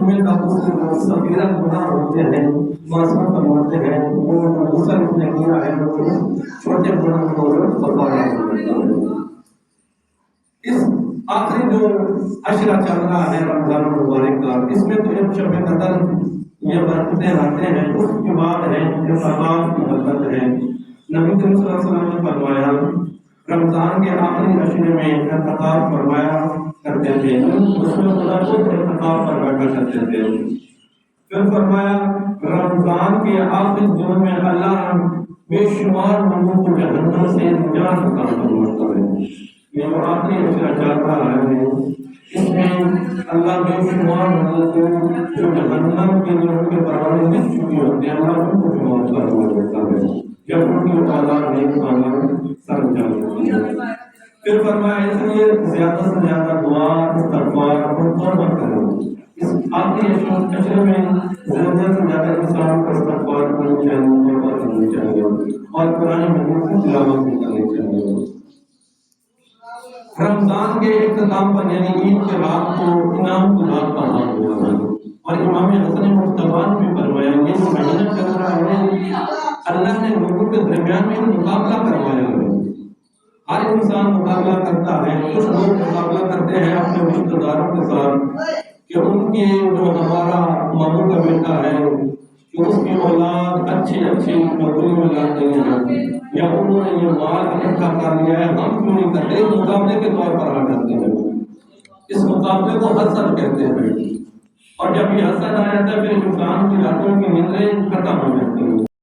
میں سبیرہ گناہ ہوتے ہیں، معصوم فرماتے ہیں، وہ غسل اس نے کیا ہے وہ چھوٹے گناہ کو کفارہ کرتا ہے۔ اس آخری جو عشرہ چل رہا ہے رمضان المبارک کا، اس میں تو ایک شب قدر یہ برکتیں آتے ہیں، اس کے بعد ہے جو آغاز کی برکت ہے۔ نبی کریم صلی اللہ علیہ وسلم نے فرمایا رمضان کے آخری عشرے میں اعتکاف فرمایا کرتے تھے، اس میں خدا خود اعتکاف پر بیٹھا کرتے تھے۔ پھر فرمایا رمضان کے آخری دنوں میں اللہ بے شمار لوگوں کو جہنم سے نجات عطا فرماتا ہے۔ یہ وہ آخری عشرہ چل رہا ہے، اس میں اللہ بے شمار لوگوں کو جو جہنم کے لیے ان کے پروانے مل چکے ہوتے ہیں، اللہ ان کو بھی معاف فرما دیتا ہے جب ان کی اولاد نیک اعمال سر انجام دیتی ہے۔ پھر فرمایا اس لیے زیادہ سے زیادہ دعا، استغفار اور توبہ کرو۔ اس آخری عشرے میں زیادہ سے زیادہ انسان کو استغفار کرنی چاہیے، توبہ کرنی چاہیے اور قرآن مجید کی تلاوت بھی کرنی چاہیے۔ رمضان کے اختتام پر یعنی عید کے رات کو انعام گزار کا نام ہوا ہے، اور امام حسن مجتبی نے بھی فرمایا یہ جو مہینہ چل رہا ہے اللہ نے لوگوں کے درمیان میں مقابلہ کروایا ہے۔ ہر انسان مقابلہ کرتا ہے، کچھ لوگ مقابلہ کرتے ہیں اپنے رشتہ داروں کے ساتھ کہ ان کی جو ہمارا ماموں کا بیٹا ہے کہ اس کی اولاد اچھی نوکری میں لگ گئی ہے یا انہوں نے یہ مال اکٹھا کر لیا ہے، ہم کیوں نہیں کرتے؟ مقابلے کے طور پر آ جاتے ہیں، اس مقابلے کو حسد کہتے ہیں، اور جب یہ حسد آ جاتا ہے پھر انسان کی راتوں کی نیندیں ختم ہو جاتی ہیں۔